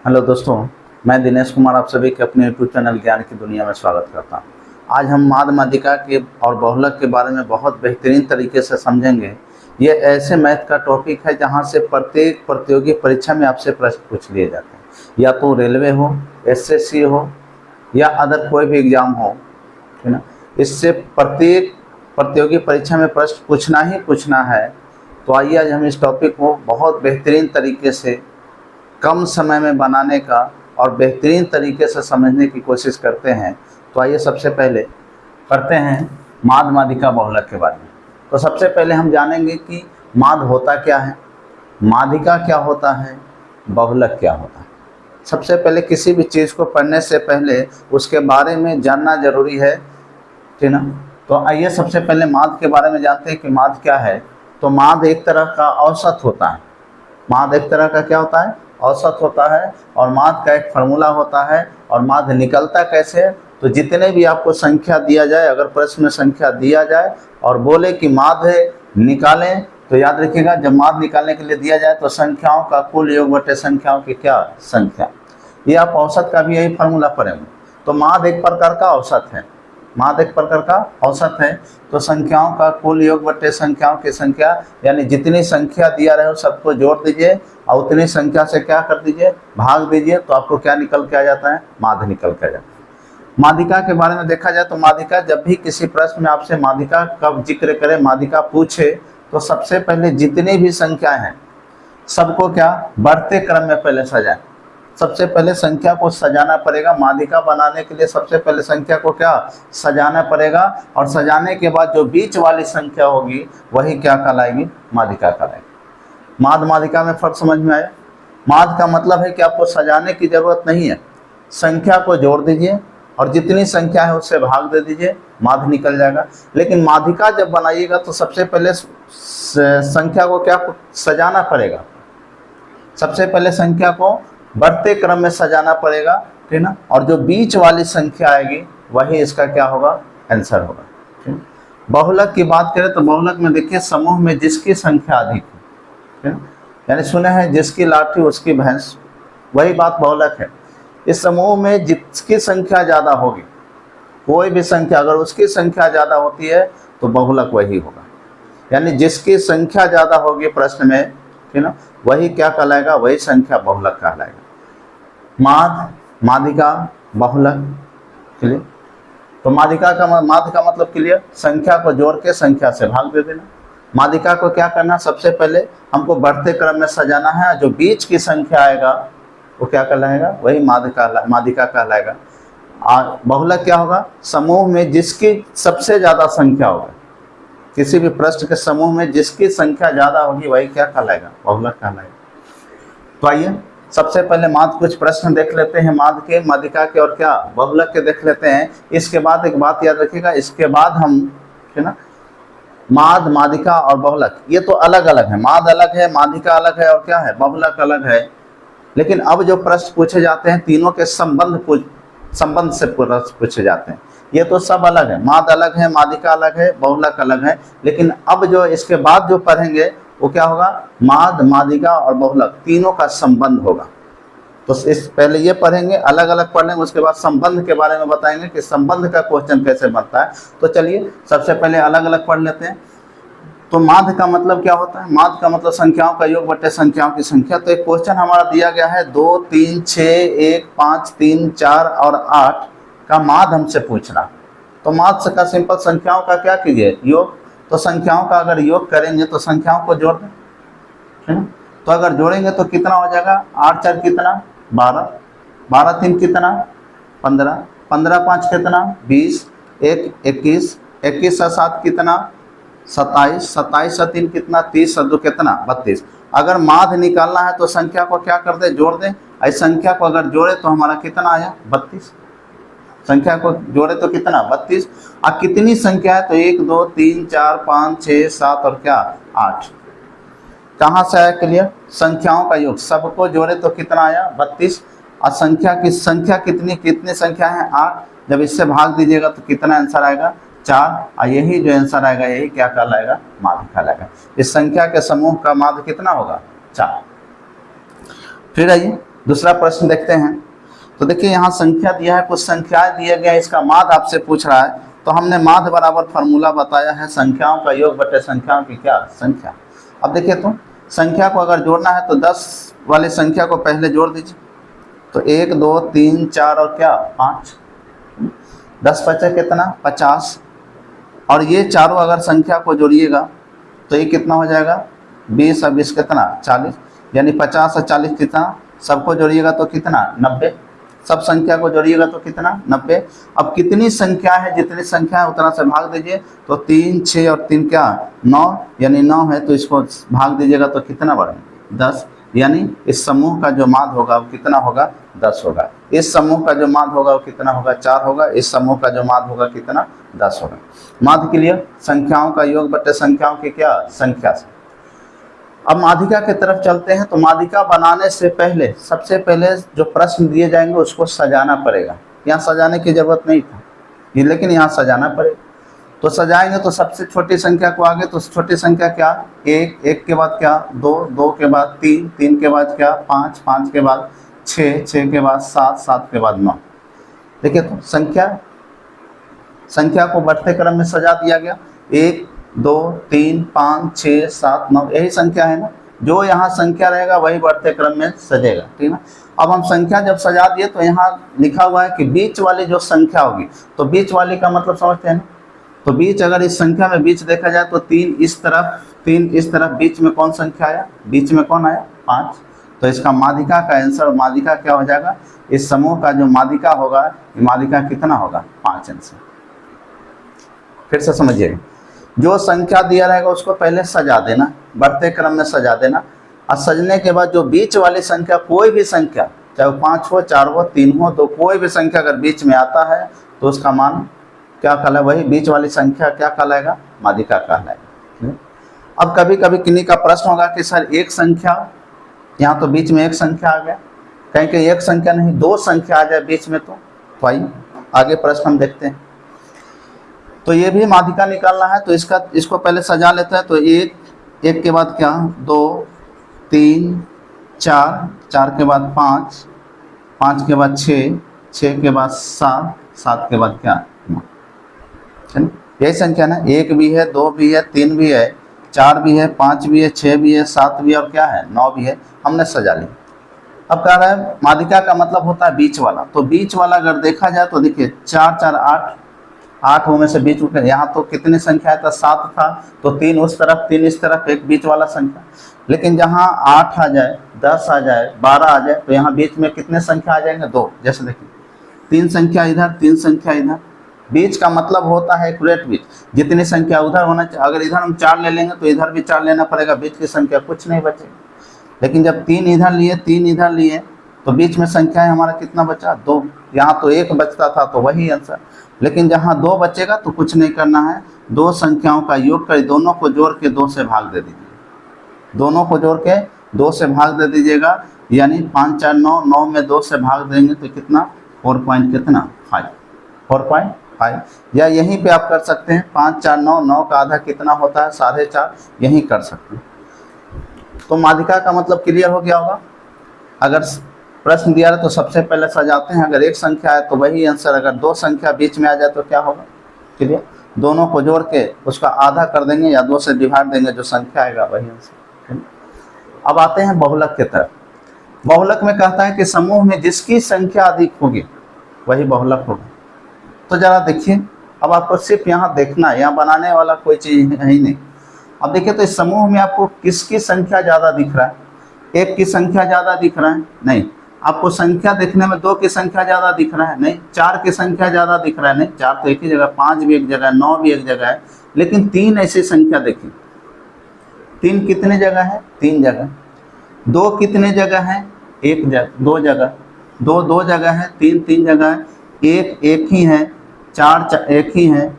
Hello दोस्तों, मैं दिनेश कुमार आप सभी के अपने यूट्यूब चैनल ज्ञान की दुनिया में स्वागत करता हूँ। आज हम माद मादिका के और बहुलक के बारे में बहुत बेहतरीन तरीके से समझेंगे। ये ऐसे मैथ का टॉपिक है जहाँ से प्रत्येक प्रतियोगी परीक्षा में आपसे प्रश्न पूछ लिए जाते हैं, या तो रेलवे हो, एसएससी हो या अदर कोई भी एग्ज़ाम हो, है ना। इससे प्रत्येक प्रतियोगी परीक्षा में प्रश्न पूछना ही पूछना है। तो आइए आज हम इस टॉपिक को बहुत बेहतरीन तरीके से कम समय में बनाने का और बेहतरीन तरीके से समझने की कोशिश करते हैं। तो आइए सबसे पहले करते हैं माद मादिका बहुलक के बारे में। तो सबसे पहले हम जानेंगे कि माद होता क्या है, मादिका क्या होता है, बहुलक क्या होता है। सबसे पहले किसी भी चीज़ को पढ़ने से पहले उसके बारे में जानना जरूरी है, ठीक ना। तो आइए सबसे पहले माद के बारे में जानते हैं कि माद क्या है। तो माद एक तरह का औसत होता है। माद एक तरह का क्या होता है? औसत होता है। और माद का एक फार्मूला होता है। और माद निकलता कैसे है? तो जितने भी आपको संख्या दिया जाए, अगर प्रश्न में संख्या दिया जाए और बोले कि माद है निकालें, तो याद रखिएगा जब माद निकालने के लिए दिया जाए तो संख्याओं का कुल योग बटे संख्याओं की क्या संख्या। ये आप औसत का भी यही फार्मूला पढ़ेंगे। तो माद एक प्रकार का औसत है। माद एक प्रकार का औसत है। तो संख्याओं का कुल योग बटे संख्याओं की संख्या, यानी जितनी संख्या दिया रहे हो सबको जोड़ दीजिए और उतनी संख्या से क्या कर दीजिए, भाग दीजिए। तो आपको क्या निकल के आ जाता है? माद निकल के आ जाता है। मादिका के बारे में देखा जाए तो मादिका, जब भी किसी प्रश्न में आपसे मादिका का जिक्र करे, मादिका पूछे, तो सबसे पहले जितनी भी संख्याएं हैं सबको क्या बढ़ते क्रम में पहले सजाएं। सबसे पहले संख्या को सजाना पड़ेगा। मादिका बनाने के लिए सबसे पहले संख्या को क्या सजाना पड़ेगा। और सजाने के बाद जो बीच वाली संख्या होगी वही क्या कहलाएगी? मादिका कहलाएगी। माद मादिका में फर्क समझ में आया? माद का मतलब है कि आपको सजाने की जरूरत नहीं है, संख्या को जोड़ दीजिए और जितनी संख्या है उससे भाग दे दीजिए, माद निकल जाएगा। लेकिन मादिका जब बनाइएगा तो सबसे पहले संख्या को क्या सजाना पड़ेगा। सबसे पहले संख्या को बढ़ते क्रम में सजाना पड़ेगा, ठीक ना। और जो बीच वाली संख्या आएगी वही इसका क्या होगा? आंसर होगा, ठीक। बहुलक की बात करें तो बहुलक में देखिए समूह में जिसकी संख्या अधिक है, ठीक, यानी सुने हैं जिसकी लाठी उसकी भैंस, वही बात बहुलक है। इस समूह में जिसकी संख्या ज़्यादा होगी, कोई भी संख्या अगर उसकी संख्या ज़्यादा होती है तो बहुलक वही होगा। यानी जिसकी संख्या ज़्यादा होगी प्रश्न में, ठीक ना, वही क्या कहलाएगा? वही संख्या बहुलक कहलाएगा। माद, मादिका, बहुलक, क्लियर। तो मादिका का माद का मतलब क्लियर, संख्या को जोड़ के संख्या से भाग दे देना। मादिका को क्या करना? सबसे पहले हमको बढ़ते क्रम में सजाना है, जो बीच की संख्या आएगा वो क्या कहलाएगा? वही मादिका कहलाएगा। और बहुलक क्या होगा? समूह में जिसकी सबसे ज़्यादा संख्या होगी, किसी भी प्रश्न के समूह में जिसकी संख्या ज़्यादा होगी वही क्या कहलाएगा? बहुलक कहलाएगा। तो आइए सबसे पहले माद कुछ प्रश्न देख लेते हैं, माद के, मादिका के और क्या बहुलक के देख लेते हैं। इसके बाद एक बात याद रखिएगा, इसके बाद हम, है ना, माद, मादिका और बहुलक ये तो अलग अलग है। माद अलग है, मादिका अलग है और क्या है? बहुलक अलग है। लेकिन अब जो प्रश्न पूछे जाते हैं तीनों के संबंध से प्रश्न पूछे जाते हैं। ये तो सब अलग है, माद अलग है, मादिका अलग है, बहुलक अलग है। लेकिन अब जो इसके बाद जो पढ़ेंगे वो क्या होगा? माद, मादिका और बहुलक तीनों का संबंध होगा। तो इस पहले ये पढ़ेंगे, अलग अलग पढ़ लेंगे, उसके बाद संबंध के बारे में बताएंगे कि संबंध का क्वेश्चन कैसे बनता है। तो चलिए सबसे पहले अलग अलग पढ़ लेते हैं। तो माद का मतलब क्या होता है? माद का मतलब संख्याओं का योग बटे संख्याओं की संख्या। तो एक क्वेश्चन हमारा दिया गया है 2, 3, 6, 1, 5, 3, 4 और 8 का माद हमसे पूछ रहा। तो माद का सिंपल संख्याओं का क्या कीजिए? योग। तो संख्याओं का अगर योग करेंगे तो संख्याओं को जोड़ दें, है ना। तो अगर जोड़ेंगे तो कितना हो जाएगा? 8 4 कितना? 12, 12 3 कितना? 15, 15 5 कितना? 20, 1 21, 21 और 7 कितना? 27, 27 और 3 कितना? 30 और 2 कितना? 32। अगर माद निकालना है तो संख्या को क्या कर दे? जोड़ दें। इस संख्या को अगर जोड़े तो हमारा कितना आया? 32। संख्या को जोड़े तो कितना? 32। और कितनी संख्या है? तो 1 2 3 4 5 6 7 और क्या? 8। कहाँ से आया? क्लियर। संख्याओं का योग, सबको जोड़े तो कितना आया? 32। और संख्या की संख्या कितनी संख्या है? 8। जब इससे भाग दीजिएगा तो कितना आंसर आएगा? 4। और यही जो आंसर आएगा यही क्या कहलाएगा? माद कहलाएगा। इस संख्या के समूह का माद कितना होगा? 4। फिर आइए दूसरा प्रश्न देखते हैं। तो देखिए यहाँ संख्या दिया है, कुछ संख्याएं दिया गया, इसका माध्य आपसे पूछ रहा है। तो हमने माध्य बराबर फार्मूला बताया है संख्याओं का योग बटे संख्याओं की क्या संख्या। अब देखिए तो संख्या को अगर जोड़ना है तो 10 वाली संख्या को पहले जोड़ दीजिए। तो 1 2 3 4 और क्या 5, 10 बचे कितना 50। और ये चारों अगर संख्या को जोड़िएगा तो ये कितना हो जाएगा 20 और 20 कितना 40, यानी 50 और 40 कितना, सबको जोड़िएगा तो कितना 90, सब संख्या को जोड़िएगा तो कितना 90। अब कितनी संख्या है, जितनी संख्या है उतना से भाग दीजिए। तो 3 6 और 3 क्या 9, यानी 9 है तो इसको भाग दीजिएगा तो कितना बढ़ेगा 10, यानी इस समूह का जो माध्य होगा वो कितना होगा 10 होगा। इस समूह का जो माध्य होगा वो कितना होगा 4 होगा। इस समूह का जो माध्य होगा कितना 10 होगा। माध्य के लिए संख्याओं का योग बटे संख्याओं की क्या संख्या से। अब माध्यिका की तरफ चलते हैं। तो माध्यिका बनाने से पहले सबसे पहले जो प्रश्न दिए जाएंगे उसको सजाना पड़ेगा। यहाँ सजाने की जरूरत नहीं था ये, लेकिन यहाँ सजाना पड़ेगा। तो सजाएंगे तो सबसे छोटी संख्या को आगे, तो छोटी संख्या क्या 1, 1 के बाद क्या 2, 2 के बाद 3, 3 के बाद क्या 5, 5 के बाद 6, 6 के बाद 7, 7 के बाद 9। देखिए तो संख्या को बढ़ते क्रम में सजा दिया गया। 1 2 3 5 6 7 9, यही संख्या है ना। जो यहाँ संख्या रहेगा वही बढ़ते क्रम में सजेगा, ठीक है। अब हम संख्या जब सजा दिए तो यहाँ लिखा हुआ है कि बीच वाली जो संख्या होगी, तो बीच वाली का मतलब समझते हैं ना। तो बीच, अगर इस संख्या में बीच देखा जाए तो 3 इस तरफ 3 इस तरफ, बीच में कौन संख्या आया, बीच में कौन आया 5। तो इसका माध्यिका का आंसर, माध्यिका क्या हो जाएगा, इस समूह का जो माध्यिका होगा, माध्यिका कितना होगा 5 आंसर। फिर से समझिएगा, जो संख्या दिया रहेगा उसको पहले सजा देना, बढ़ते क्रम में सजा देना। और सजने के बाद जो बीच वाली संख्या, कोई भी संख्या चाहे वो 5 हो 4 हो 3 हो, तो कोई भी संख्या अगर बीच में आता है तो उसका मान क्या कहलाएगा, वही बीच वाली संख्या क्या कहलाएगा माध्यिका कहलाएगा। अब कभी कभी किन्हीं का प्रश्न होगा कि सर एक संख्या, यहाँ तो बीच में एक संख्या आ गया, कहीं कि एक संख्या नहीं 2 संख्या आ जाए बीच में, तो आइए आगे प्रश्न हम देखते हैं। तो ये भी माध्यिका निकालना है, तो इसको पहले सजा लेते हैं। तो 1 के बाद क्या 2 3 4, 4 के बाद 5, 5 के बाद 6, 6 के बाद 7, 7 के बाद क्या 9। यही संख्या ना, 1 भी है 2 भी है 3 भी है 4 भी है 5 भी है 6 भी है 7 भी है और क्या है 9 भी है, हमने सजा ली। अब कह रहा है माध्यिका का मतलब होता है बीच वाला। तो बीच वाला अगर देखा जाए तो देखिए 4 4 8, 8 में से बीच में यहाँ तो कितनी संख्या था 7 था, तो 3 उस तरफ 3 इस तरफ, एक बीच वाला संख्या। लेकिन जहाँ 8 आ जाए 10 आ जाए 12 आ जाए तो यहाँ बीच में कितने संख्या आ जाएंगे 2। जैसे देखिए 3 संख्या इधर 3 संख्या इधर, बीच का मतलब होता है एक्यूरेट बीच, जितनी संख्या उधर होना चाहिए। अगर इधर हम 4 ले लेंगे तो इधर भी 4 लेना पड़ेगा, बीच की संख्या कुछ नहीं बचेगी। लेकिन जब 3 इधर लिए 3 इधर लिए तो बीच में संख्या है हमारा कितना बचा 2। यहाँ तो 1 बचता था तो वही आंसर। लेकिन जहाँ 2 बचेगा तो कुछ नहीं करना है, 2 संख्याओं का योग कर दोनों को जोड़ के 2 से भाग दे दीजिए, दोनों को जोड़ के 2 से भाग दे दीजिएगा। यानी 5 4 9, 9 में 2 से भाग देंगे तो कितना 4.5, या यहीं पे आप कर सकते हैं 5 4 9, 9 का आधा कितना होता है 4.5, यहीं कर सकते हैं। तो माध्यिका का मतलब क्लियर हो गया होगा। अगर प्रश्न दिया है तो सबसे पहले सजाते हैं, अगर एक संख्या है तो वही आंसर, अगर 2 संख्या बीच में आ जाए तो क्या होगा, क्लियर, दोनों को जोड़ के उसका आधा कर देंगे या 2 से डिवाइड देंगे, जो संख्या आएगा वही आंसर। अब आते हैं बहुलक की तरफ। बहुलक में कहता है कि समूह में जिसकी संख्या अधिक होगी वही बहुलक होगा। तो जरा देखिए, अब आपको सिर्फ यहाँ देखना है, यहाँ बनाने वाला कोई चीज़ है ही नहीं। अब देखिए तो इस समूह में आपको किसकी संख्या ज़्यादा दिख रहा है, 1 की संख्या ज़्यादा दिख रहा है नहीं, आपको संख्या देखने में 2 की संख्या ज़्यादा दिख रहा है नहीं, 4 की संख्या ज़्यादा दिख रहा है नहीं, 4 तो एक ही जगह, 5 भी एक जगह है, 9 भी एक जगह है। लेकिन 3 ऐसी संख्या देखिए, 3 कितने जगह है 3 जगह, 2 कितने जगह है 1 जगह, 2 जगह, 2 2 जगह है, 3 3 जगह है, 1 1 ही है, 4 1 ही है,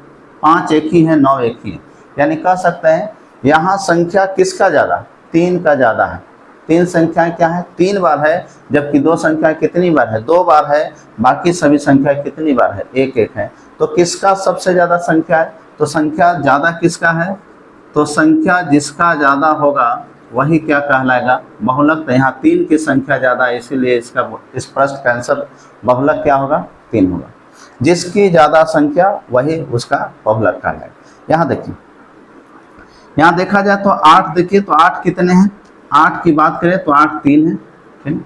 5 1 ही है, 9 1 ही है। यानी कह सकते हैं यहाँ संख्या किसका ज़्यादा, 3 का ज़्यादा है। 3 संख्याएं क्या है 3 बार है, जबकि 2 संख्याएं कितनी बार है 2 बार है, बाकी सभी संख्याएं कितनी बार है 1 1 है। तो किसका सबसे ज़्यादा संख्या है, तो संख्या ज़्यादा किसका है, तो संख्या जिसका ज़्यादा होगा वही क्या कहलाएगा, बहुलक। तो यहाँ 3 की संख्या ज़्यादा है, इसीलिए इस प्रश्न का आंसर बहुलक क्या होगा, 3 होगा। जिसकी ज़्यादा संख्या वही उसका बहुलक कहलाएगा। यहाँ देखिए, यहाँ देखा जाए तो 8 देखिए, तो 8 कितने हैं, 8 की बात करें तो 8 3 है, ठीक है।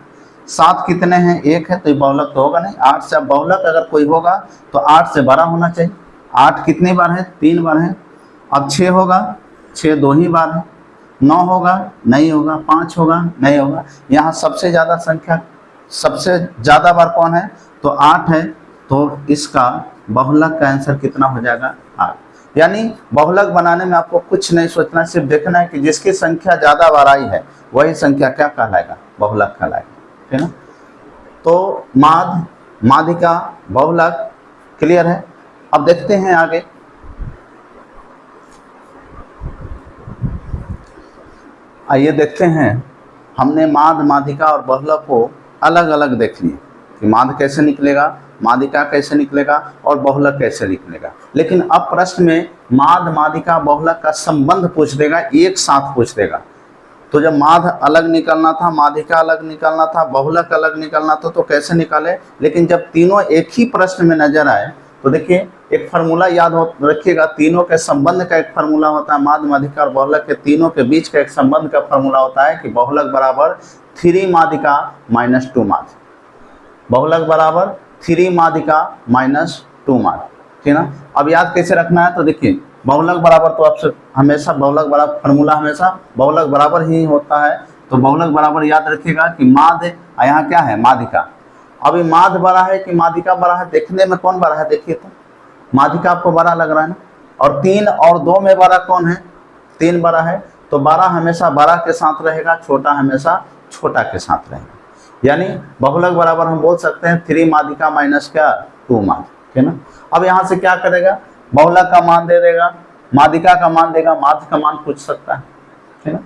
7 कितने हैं, 1 है, तो ये बहुलक तो होगा नहीं। 8 से बहुलक अगर कोई होगा तो 8 से बड़ा होना चाहिए। 8 कितनी बार है, 3 बार है। अब 6 होगा, 6 2 ही बार है। 9 होगा, नहीं होगा। 5 होगा, नहीं होगा। यहाँ सबसे ज़्यादा संख्या, सबसे ज़्यादा बार कौन है, तो 8 है। तो इसका बहुलक का आंसर कितना हो जाएगा, 8। यानी बहुलक बनाने में आपको कुछ नहीं सोचना, सिर्फ देखना है कि जिसकी संख्या ज़्यादा बार आई है वही संख्या क्या कहलाएगा, बहुलक कहलाएगा, ठीक है ना। तो माध, माध्यिका, बहुलक क्लियर है। अब देखते हैं आगे। आइए देखते हैं, हमने माध, माध्यिका और बहुलक को अलग अलग देख लिए कि माध कैसे निकलेगा, माध्यिका कैसे निकलेगा और बहुलक कैसे निकलेगा। लेकिन अब प्रश्न में माध, माध्यिका, बहुलक का संबंध पूछ देगा, एक साथ पूछ देगा। तो जब माध अलग निकलना था, माध्यिका अलग निकलना था, बहुलक अलग निकलना था, तो कैसे निकाले। लेकिन जब तीनों एक ही प्रश्न में नजर आए तो देखिए, एक फार्मूला याद रखिएगा, तीनों के संबंध का एक फार्मूला होता है। माध, माध्यिका और बहुलक के तीनों के बीच का एक संबंध का फार्मूला होता है कि बहुलक बराबर 3 माध्यिका माइनस 2 माध, बहुलक बराबर 3 माध्यिका माइनस 2 माध, ठीक है ना। अब याद कैसे रखना है, तो देखिए, बहुलक बराबर तो आपसे हमेशा बहुलक बराबर फार्मूला हमेशा बहुलक बराबर ही होता है। तो बहुलक बराबर याद रखिएगा कि माध, यहाँ क्या है, माध्यिका। अभी माध बड़ा है कि माध्यिका बड़ा है, देखने में कौन बड़ा है, देखिए तो माध्यिका आपको बड़ा लग रहा है ना। और 3 और 2 में बड़ा कौन है, 3 बड़ा है। तो बड़ा हमेशा बड़ा के साथ रहेगा, छोटा हमेशा छोटा के साथ रहेगा। यानी बहुलक बराबर हम बोल सकते हैं 3 माध्यिका माइनस क्या, 2 माध, ठीक है ना। अब यहाँ से क्या करेगा, बहुलक का मान दे देगा, माध्यिका का मान देगा, माध का मान पूछ सकता है, ठीक है ना।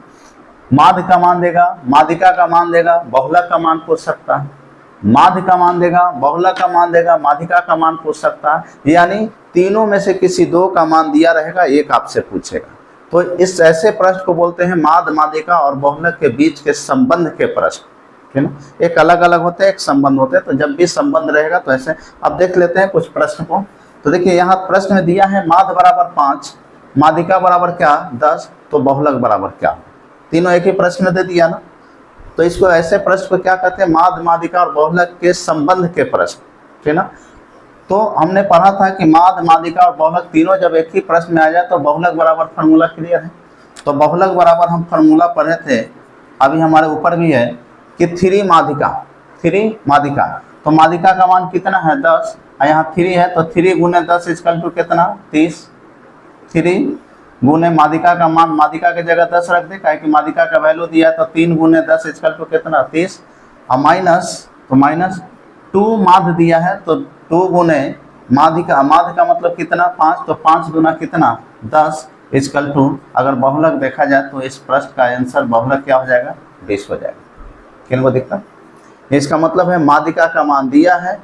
माध का मान देगा, माध्यिका का मान देगा, बहुलक का मान पूछ सकता है। माध का मान देगा, बहुलक का मान देगा, माध्यिका का मान पूछ सकता है। यानी तीनों में से किसी 2 का मान दिया रहेगा, एक आपसे पूछेगा। तो इस ऐसे प्रश्न को बोलते हैं माध, माध्यिका और बहुलक के बीच के संबंध के प्रश्न, ठीक है ना। एक अलग अलग होते हैं, एक संबंध होते हैं। तो जब भी संबंध रहेगा तो ऐसे। अब देख लेते हैं कुछ प्रश्न को। तो देखिए, यहाँ प्रश्न में दिया है माध बराबर 5, माध्यिका बराबर क्या, 10, तो बहुलक बराबर क्या। तीनों एक ही प्रश्न में दे दिया ना। तो इसको ऐसे प्रश्न को क्या कहते हैं, माध, माध्यिका और बहुलक के संबंध के प्रश्न, ठीक है ना। तो हमने पढ़ा था कि माध, माध्यिका और बहुलक तीनों जब एक ही प्रश्न में आ जाए तो बहुलक बराबर फार्मूला क्लियर है। तो बहुलक बराबर हम फार्मूला पढ़े थे, अभी हमारे ऊपर भी है कि 3 माध्यिका, 3 माध्यिका। तो माध्यिका का मान कितना है, 10, और यहाँ 3 है। तो 3 गुने 10 इक्वल टू कितना, 30। 3 गुने माध्यिका का मान, माध्यिका की जगह 10 रख दे, क्या कि माध्यिका का वैल्यू दिया है। तो 3 गुने 10 इक्वल टू कितना, 30। और माइनस, तो माइनस 2 माध दिया है। तो 2 गुने माध्यिका, माध का मतलब कितना, 5। तो 5 गुना कितना, 10 इक्वल टू, अगर बहुलक देखा जाए तो इस प्रश्न का आंसर बहुलक क्या हो जाएगा, 20 हो जाएगा। किनको दिखता, इसका मतलब है माध्यिका का मान दिया है,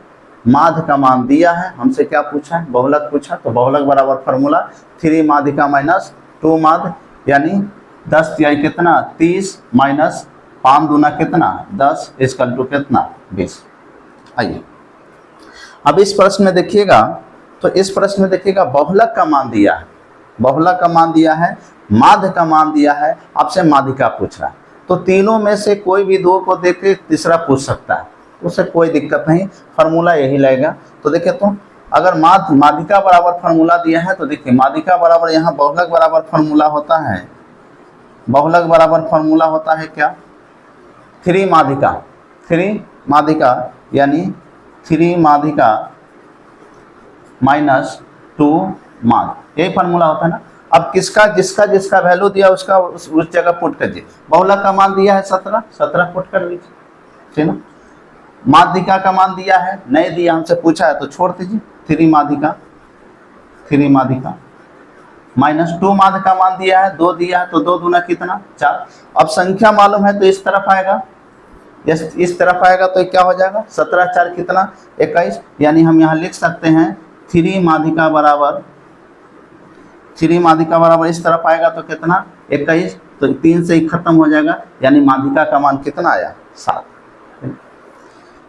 माध का मान दिया है, हमसे क्या पूछा है, बहुलक पूछा। तो बहुलक बराबर फार्मूला 3 माध्यिका माइनस 2 माध, यानी 10 या कितना, 30 माइनस 5 दूना कितना, 10 इक्वल टू कितना, 20। आइए अब इस प्रश्न में देखिएगा, तो इस प्रश्न में देखिएगा बहुलक का मान दिया है, बहुलक का मान दिया है, माध का मान दिया है, आपसे माध्यिका पूछ रहा है। तो तीनों में से कोई भी 2 को देख के तीसरा पूछ सकता है, उससे कोई दिक्कत नहीं, फार्मूला यही लगेगा। तो देखिए, तो अगर माध्यिका बराबर फार्मूला दिया है तो देखिए, माध्यिका बराबर यहाँ बहुलक बराबर फार्मूला होता है, बहुलक बराबर फार्मूला होता है क्या, 3 माध्यिका, 3 माध्यिका यानी 3 माध्यिका माइनस 2 माध, यही फार्मूला होता है ना। अब किसका, जिसका जिसका वैल्यू दिया उसका उस जगह पुट कीजिए। बहुलक का मान दिया है 17, 17 पुट कर लीजिए, ठीक है ना। माध्यिका का मान दिया है, नहीं दिया, हमसे पूछा है तो छोड़ दीजिए। 3 माध्यिका, 3 माध्यिका माइनस 2 माध का मान दिया है, 2 दिया है, तो 2 दूना कितना, 4। अब संख्या मालूम है तो इस तरफ आएगा, इस तरफ आएगा तो क्या हो जाएगा, 17 4 कितना, 21। यानी हम यहाँ लिख सकते हैं 3 माध्यिका बराबर, 3 माध्यिका बराबर इस तरफ आएगा तो कितना, 21। तो 3 से ही खत्म हो जाएगा, यानी माध्यिका का मान कितना आया 7।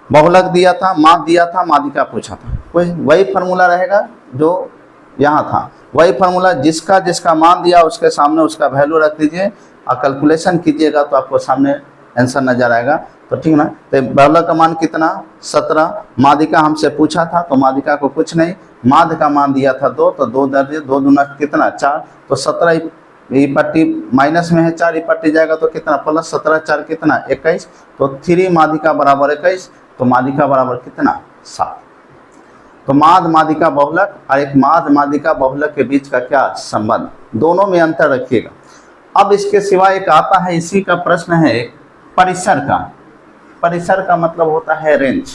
बहुलक दिया था, माध्य दिया था, माध्यिका पूछा था, कोई वही फार्मूला रहेगा जो यहाँ था, वही फार्मूला, जिसका जिसका मान दिया उसके सामने उसका वैल्यू रख दीजिए और कैलकुलेशन कीजिएगा तो आपको सामने आंसर नजर आएगा। तो ठीक ना, तो बहुलक का मान कितना 17, माध्यिका हमसे पूछा था तो माध्यिका को कुछ नहीं, माध्य का मान दिया था 2, तो 2 दर 2 दूना कितना 4, तो 17 ये पट्टी माइनस में है, 4 ये पट्टी जाएगा तो कितना प्लस 17 4 कितना 21, तो 3 माध्यिका बराबर 21, तो माध्यिका बराबर कितना 7। तो माध्य माध्यिका बहुलक और एक माध्य माध्यिका बहुलक के बीच का क्या संबंध, दोनों में अंतर रखिएगा। अब इसके सिवा एक आता है, इसी का प्रश्न है परिसर का। परिसर का मतलब होता है रेंज,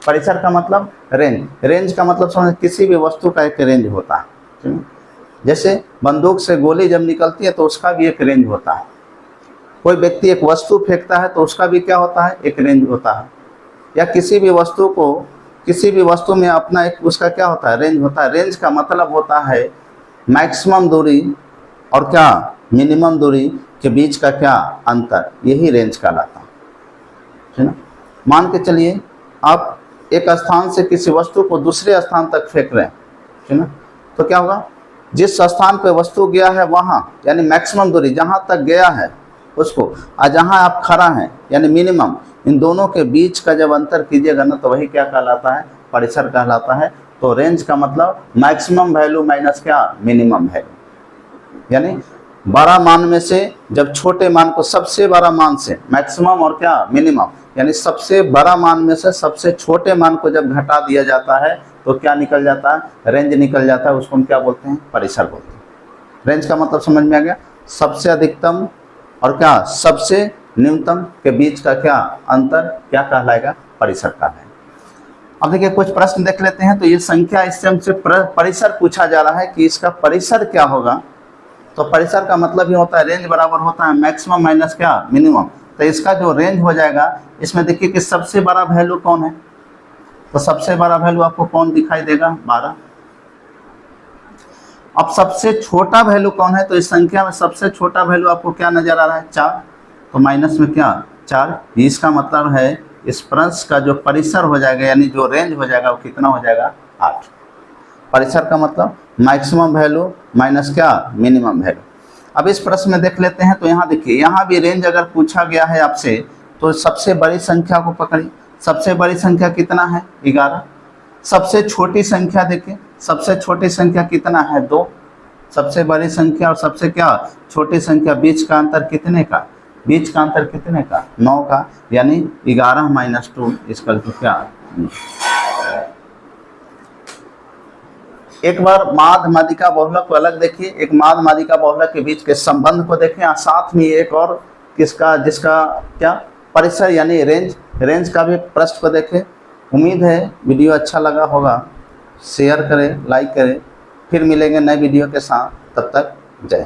परिसर का मतलब रेंज, रेंज का मतलब समझ किसी भी वस्तु का एक रेंज होता है। जैसे बंदूक से गोली जब निकलती है तो उसका भी एक रेंज होता है, कोई व्यक्ति एक वस्तु फेंकता है तो उसका भी क्या होता है एक रेंज होता है, या किसी भी वस्तु को, किसी भी वस्तु में अपना एक उसका क्या होता है रेंज होता है। रेंज का मतलब होता है मैक्सिमम दूरी और क्या मिनिमम दूरी के बीच का क्या अंतर, यही रेंज कहलाता है, है ना। मान के चलिए आप एक स्थान से किसी वस्तु को दूसरे स्थान तक फेंक रहे हैं, है ना, तो क्या होगा, जिस स्थान पे वस्तु गया है वहाँ यानी मैक्सिमम दूरी जहाँ तक गया है उसको, और जहाँ आप खड़ा हैं यानी मिनिमम, इन दोनों के बीच का जब अंतर कीजिएगा ना तो वही क्या कहलाता है परिसर कहलाता है। तो रेंज का मतलब मैक्सिमम वैल्यू माइनस क्या मिनिमम वैल्यू, यानी बड़ा मान में से जब छोटे मान को सबसे बड़ा मान से मैक्सिमम और क्या मिनिमम, यानी सबसे बड़ा मान में से सबसे छोटे मान को जब घटा दिया जाता है तो क्या निकल जाता है रेंज निकल जाता है, उसको हम क्या बोलते हैं परिसर बोलते हैं। रेंज का मतलब समझ में आ गया, सबसे अधिकतम और क्या सबसे न्यूनतम के बीच का क्या अंतर क्या कहलाएगा परिसर कहलाएगा। अब देखिए कुछ प्रश्न देख लेते हैं। तो ये संख्या, इससे हमसे परिसर पूछा जा रहा है कि इसका परिसर क्या होगा। तो परिसर का मतलब ही होता है रेंज बराबर होता है मैक्सिमम माइनस क्या मिनिमम। तो इसका जो रेंज हो जाएगा, इसमें देखिए कि सबसे बड़ा वैल्यू कौन है, तो सबसे बड़ा वैल्यू आपको कौन दिखाई देगा 12। अब सबसे छोटा वैल्यू कौन है, तो इस संख्या में सबसे छोटा वैल्यू आपको क्या नजर आ रहा है 4, तो माइनस में क्या 4। इसका मतलब है इस प्रश्न का जो परिसर हो जाएगा यानी जो रेंज हो जाएगा वो कितना हो जाएगा 8। परिसर का मतलब मैक्सिमम वैल्यू माइनस क्या मिनिमम वैल्यू। अब इस प्रश्न में देख लेते हैं। तो यहाँ देखिए, यहाँ भी रेंज अगर पूछा गया है आपसे तो सबसे बड़ी संख्या को पकड़िए। सबसे बड़ी संख्या कितना है 11। सबसे छोटी संख्या देखिए, सबसे छोटी संख्या कितना है 2। सबसे बड़ी संख्या और सबसे क्या छोटी संख्या बीच का अंतर कितने का, बीच का अंतर कितने का 9 का, यानी 11 माइनस 2 इसका क्या। एक बार माध्य माध्यिका बहुलक को अलग देखिए, एक माध्य माध्यिका बहुलक के बीच के संबंध को देखें, और साथ में एक और किसका जिसका क्या परिसर यानी रेंज, रेंज का भी प्रश्न को देखें। उम्मीद है वीडियो अच्छा लगा होगा, शेयर करें, लाइक करें। फिर मिलेंगे नए वीडियो के साथ, तब तक जय।